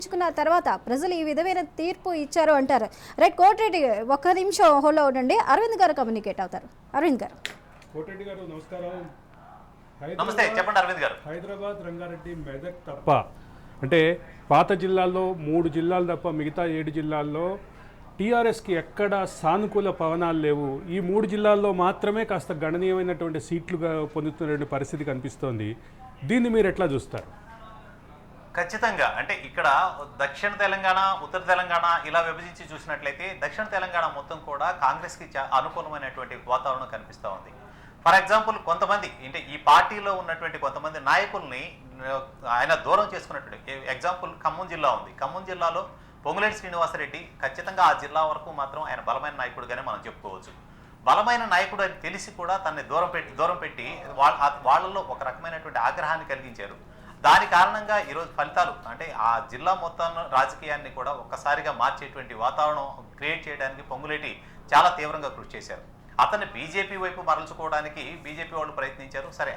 చుకున్న తర్వాత ప్రజలు ఈ విధమైన తీర్పు ఇచ్చారు అంటారు. రైట్ కోటిరెడ్డి ఒక్క నిమిషం హోల్డ్లో ఉండండి. అరవింద్ గారు కమ్యూనికేట్ అవుతారు. అరవింద్ గారు. కోటిరెడ్డి గారు నమస్కారం. నమస్తే, చెప్పండి అరవింద్ గారు. హైదరాబాద్, రంగారెడ్డి, మెదక్ తప్ప అంటే పాత జిల్లాల్లో 3 జిల్లాలు తప్ప మిగతా 7 జిల్లాల్లో టీఆర్ఎస్కి ఎక్కడ సానుకూల పవనాలు లేవు. ఈ 3 జిల్లాల్లో మాత్రమే కాస్త గణనీయమైనటువంటి సీట్లుగా పొందుతున్నటువంటి పరిస్థితి కనిపిస్తోంది. దీన్ని మీరు ఎట్లా చూస్తారు? ఖచ్చితంగా అంటే ఇక్కడ దక్షిణ తెలంగాణ, ఉత్తర తెలంగాణ ఇలా విభజించి చూసినట్లయితే దక్షిణ తెలంగాణ మొత్తం కూడా కాంగ్రెస్కి అనుకూలమైనటువంటి వాతావరణం కనిపిస్తూ ఉంది. ఫర్ ఎగ్జాంపుల్ కొంతమంది అంటే ఈ పార్టీలో ఉన్నటువంటి కొంతమంది నాయకుల్ని ఆయన దూరం చేసుకున్నటువంటి ఎగ్జాంపుల్ ఖమ్మం జిల్లా ఉంది. ఖమ్మం జిల్లాలో పొంగులేటి శ్రీనివాసరెడ్డి ఖచ్చితంగా ఆ జిల్లా వరకు మాత్రం ఆయన బలమైన నాయకుడుగానే మనం చెప్పుకోవచ్చు. బలమైన నాయకుడు అని తెలిసి కూడా తనని దూరం పెట్టి వాళ్ళల్లో ఒక రకమైనటువంటి ఆగ్రహాన్ని కలిగించారు. దాని కారణంగా ఈరోజు ఫలితాలు అంటే ఆ జిల్లా మొత్తం రాజకీయాన్ని కూడా ఒక్కసారిగా మార్చేటువంటి వాతావరణం క్రియేట్ చేయడానికి పొంగులేటి చాలా తీవ్రంగా కృషి చేశారు. అతన్ని బీజేపీ వైపు మరల్చుకోవడానికి బీజేపీ వాళ్ళు ప్రయత్నించారు. సరే,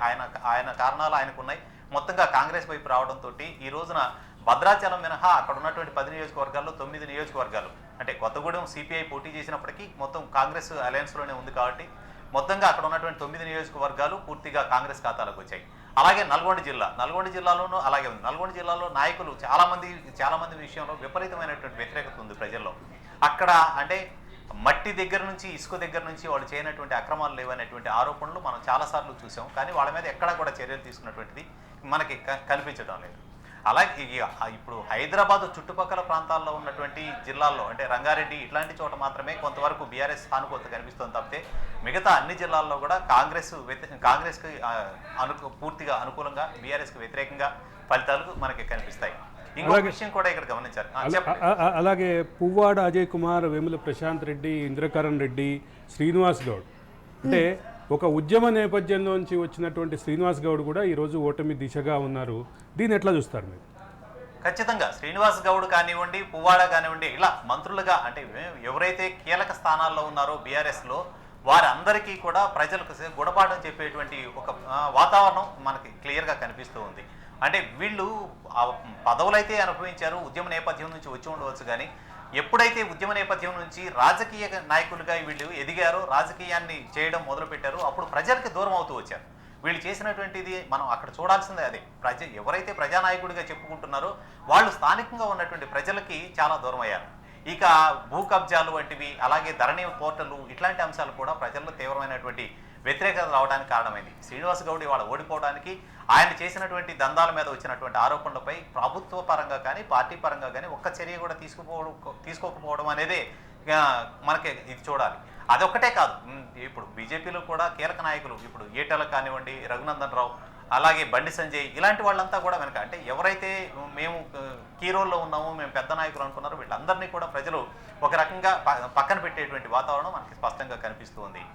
ఆయన కారణాలు ఆయనకున్నాయి. మొత్తంగా కాంగ్రెస్ వైపు రావడంతో ఈ రోజున భద్రాచలం మినహా అక్కడ ఉన్నటువంటి 10 నియోజకవర్గాల్లో 9 నియోజకవర్గాలు అంటే కొత్తగూడెం సిపిఐ పోటీ చేసినప్పటికీ మొత్తం కాంగ్రెస్ అలయన్స్లోనే ఉంది కాబట్టి మొత్తంగా అక్కడ ఉన్నటువంటి 9 నియోజకవర్గాలు పూర్తిగా కాంగ్రెస్ ఖాతాలోకి వచ్చాయి. అలాగే నల్గొండ జిల్లాలోనూ అలాగే ఉంది. నల్గొండ జిల్లాలో నాయకులు చాలా మంది విషయంలో విపరీతమైనటువంటి వ్యతిరేకత ఉంది ప్రజల్లో. అక్కడ అంటే మట్టి దగ్గర నుంచి ఇసుక దగ్గర నుంచి వాళ్ళు చేయనటువంటి అక్రమాలు లేవనేటువంటి ఆరోపణలు మనం చాలాసార్లు చూసాం. కానీ వాళ్ళ మీద ఎక్కడా కూడా చర్యలు తీసుకున్నటువంటిది మనకి కనిపించడం లేదు. అలాగే ఇప్పుడు హైదరాబాద్ చుట్టుపక్కల ప్రాంతాల్లో ఉన్నటువంటి జిల్లాల్లో అంటే రంగారెడ్డి ఇట్లాంటి చోట మాత్రమే కొంతవరకు బీఆర్ఎస్ సానుకూలత కనిపిస్తుంది తప్పితే మిగతా అన్ని జిల్లాల్లో కూడా కాంగ్రెస్కి పూర్తిగా అనుకూలంగా బీఆర్ఎస్కి వ్యతిరేకంగా ఫలితాలు మనకి కనిపిస్తాయి. ఇంకొక విషయం కూడా ఇక్కడ గమనించారు. అలాగే పువ్వాడ అజయ్ కుమార్, వేముల ప్రశాంత్ రెడ్డి, ఇంద్రకరణ్ రెడ్డి, శ్రీనివాస్ గౌడ్ అంటే ఒక ఉద్యమ నేపథ్యంలోంచి వచ్చినటువంటి శ్రీనివాస్ గౌడ్ కూడా ఈరోజు ఓటమి దిశగా ఉన్నారు. దీన్ని ఎట్లా చూస్తారు మీరు? ఖచ్చితంగా శ్రీనివాస్ గౌడ్ కానివ్వండి, పువ్వాడ కానివ్వండి, ఇలా మంత్రులుగా అంటే ఎవరైతే కీలక స్థానాల్లో ఉన్నారో బీఆర్ఎస్లో వారందరికీ కూడా ప్రజలకు గుణపాఠం చెప్పేటువంటి ఒక వాతావరణం మనకి క్లియర్గా కనిపిస్తూ ఉంది. అంటే వీళ్ళు పదవులైతే అనుభవించారు, ఉద్యమ నేపథ్యం నుంచి వచ్చి ఉండవచ్చు. కానీ ఎప్పుడైతే ఉద్యమ నేపథ్యం నుంచి రాజకీయ నాయకులుగా వీళ్ళు ఎదిగారో, రాజకీయాన్ని చేయడం మొదలుపెట్టారో అప్పుడు ప్రజలకి దూరం అవుతూ వచ్చారు. వీళ్ళు చేసినటువంటిది మనం అక్కడ చూడాల్సిందే. అదే ఎవరైతే ప్రజానాయకుడిగా చెప్పుకుంటున్నారో వాళ్ళు స్థానికంగా ఉన్నటువంటి ప్రజలకి చాలా దూరం అయ్యారు. ఇక భూ కబ్జాలు వంటివి, అలాగే ధరణి పోర్టలు ఇట్లాంటి అంశాలు కూడా ప్రజల్లో తీవ్రమైనటువంటి వ్యతిరేకత రావడానికి కారణమైంది. శ్రీనివాస్ గౌడ్ ఇవాళ ఓడిపోవడానికి ఆయన చేసినటువంటి దందాల మీద వచ్చినటువంటి ఆరోపణలపై ప్రభుత్వ పరంగా కానీ పార్టీ పరంగా కానీ ఒక్క చర్య కూడా తీసుకోకపోవడం అనేది మనకి ఇది చూడాలి. అదొక్కటే కాదు, ఇప్పుడు బీజేపీలో కూడా కీలక నాయకులు ఇప్పుడు ఈటెల కానివ్వండి, రఘునందన్ రావు, అలాగే బండి సంజయ్ ఇలాంటి వాళ్ళంతా కూడా వెనక అంటే ఎవరైతే మేము కీ రోల్లో ఉన్నామో, మేము పెద్ద నాయకులు అనుకున్నారో వీళ్ళందరినీ కూడా ప్రజలు ఒక రకంగా పక్కన పెట్టేటువంటి వాతావరణం మనకి స్పష్టంగా కనిపిస్తూ ఉంది.